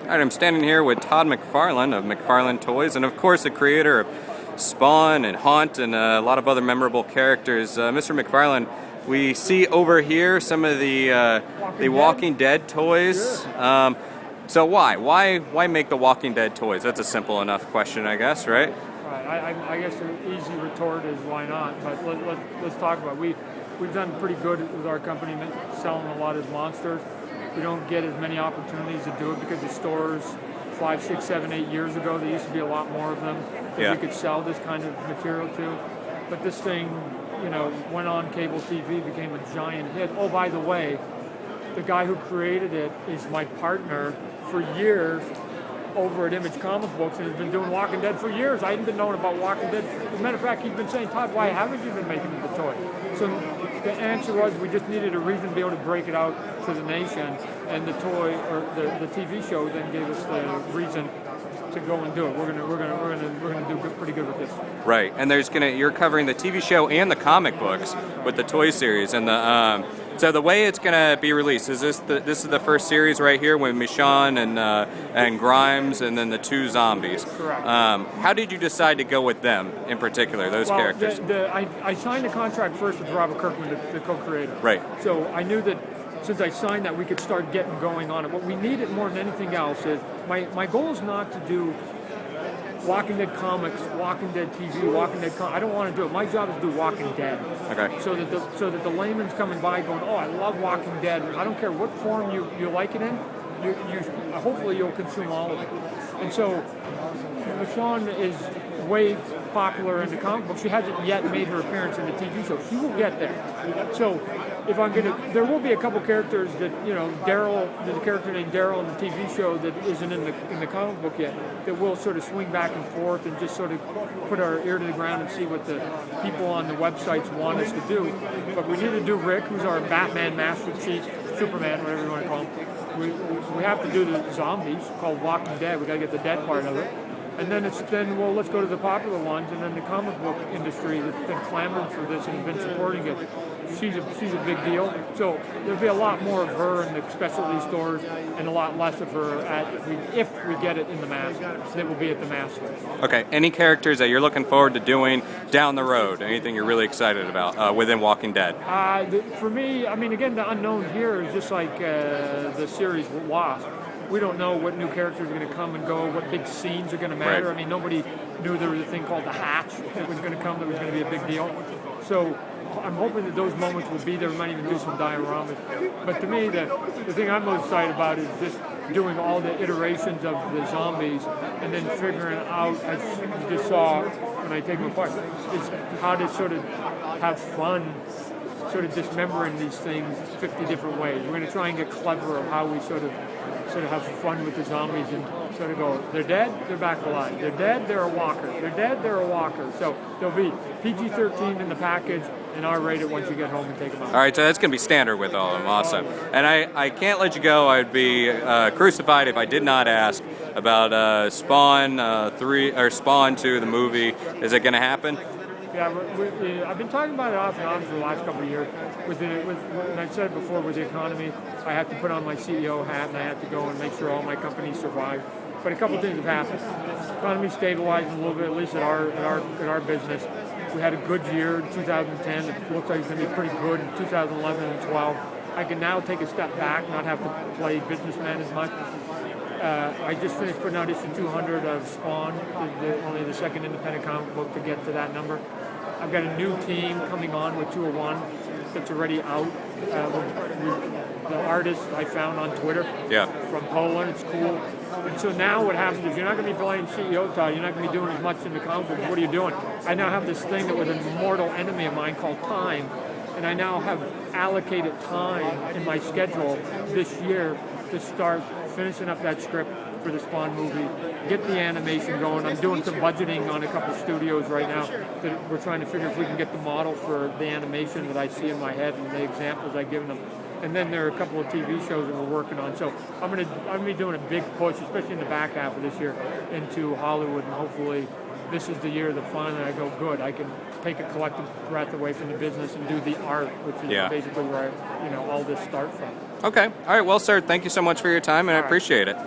Alright, I'm standing here with Todd McFarlane of McFarlane Toys, and of course the creator of Spawn and Haunt and a lot of other memorable characters. Mr. McFarlane, we see over here some of the Walking Dead toys. Sure. So why make the Walking Dead toys? That's a simple enough question, I guess, right? Right. I guess the easy retort is why not, but let's talk about it. We've done pretty good with our company selling a lot of monsters. We don't get as many opportunities to do it because the stores 5, 6, 7, 8 years ago, there used to be a lot more of them that we could sell this kind of material to. But this thing, went on cable TV, became a giant hit. Oh, by the way, the guy who created it is my partner for years over at Image Comic Books and has been doing Walking Dead for years. I hadn't been knowing about Walking Dead. As a matter of fact, he's been saying, Todd, why haven't you been making the toy? So the answer was we just needed a reason to be able to break it out to the nation, and the toy or the TV show then gave us the reason to go and do it. We're gonna do pretty good with this. Right, and you're covering the TV show and the comic books with the toy series, and so the way it's gonna be released is this is the first series right here with Michonne and Grimes, and then the 2 zombies. Correct. How did you decide to go with them in particular, those characters? I signed the contract first with Robert Kirkman, the co-creator. Right. So I knew that since I signed that, we could start getting going on it. What we needed more than anything else is my goal is not to do Walking Dead comics, Walking Dead TV, Walking Dead I don't want to do it. My job is to do Walking Dead. Okay. So that the layman's coming by going, oh, I love Walking Dead. I don't care what form you like it in. Hopefully you'll consume all of it. And so Michonne is way popular in the comic book. She hasn't yet made her appearance in the TV show. She will get there. So there will be a couple characters that, Daryl, there's a character named Daryl in the TV show that isn't in the comic book yet, that will sort of swing back and forth and just sort of put our ear to the ground and see what the people on the websites want us to do. But we need to do Rick, who's our Batman, Master Chief, Superman, whatever you want to call him. We have to do the zombies called Walking Dead. We got to get the dead part of it. And then let's go to the popular ones, and then the comic book industry that's been clamoring for this and has been supporting it. She's a big deal. So there'll be a lot more of her in the specialty stores and a lot less of her if we get it in the mass. It will be at the mass stores. Okay. Any characters that you're looking forward to doing down the road? Anything you're really excited about within Walking Dead? For me, again, the unknown here is just like the series Lost. We don't know what new characters are going to come and go, what big scenes are going to matter. Right. Nobody knew there was a thing called the Hatch that was going to come that was going to be a big deal. So I'm hoping that those moments will be there. We might even do some dioramas. But to me, the thing I'm most excited about is just doing all the iterations of the zombies and then figuring out, as you just saw when I take them apart, is how to sort of have fun sort of dismembering these things 50 different ways. We're going to try and get clever of how we sort of have fun with the zombies and sort of go, they're dead, they're back alive. They're dead, they're a walker. They're dead, they're a walker. So there'll be PG-13 in the package and R-rated once you get home and take them out. All right, so that's going to be standard with all of them. Awesome. And I can't let you go. I'd be crucified if I did not ask about Spawn 3 or Spawn 2, the movie. Is it going to happen? Yeah, I've been talking about it off and on for the last couple of years. And I've said it before, with the economy, I have to put on my CEO hat and I have to go and make sure all my companies survive. But a couple of things have happened. The economy stabilized a little bit, at least in our business. We had a good year in 2010. It looks like it's going to be pretty good in 2011 and 12. I can now take a step back, not have to play businessman as much. I just finished putting out issue 200 of Spawn, only the second independent comic book to get to that number. I've got a new team coming on with 201 that's already out. The artist I found on Twitter from Poland, it's cool. And so now what happens is you're not going to be playing CEO, Todd. You're not going to be doing as much in the comic books. What are you doing? I now have this thing that was a mortal enemy of mine called time. And I now have allocated time in my schedule this year to start finishing up that script for the Spawn movie, get the animation going. I'm doing some budgeting on a couple studios right now that we're trying to figure if we can get the model for the animation that I see in my head and the examples I've given them. And then there are a couple of TV shows that we're working on. So I'm gonna be doing a big push, especially in the back half of this year, into Hollywood, and hopefully this is the year that finally I go, good, I can take a collective breath away from the business and do the art, which is basically where all this starts from. Okay. All right. Well, sir, thank you so much for your time, and I appreciate it.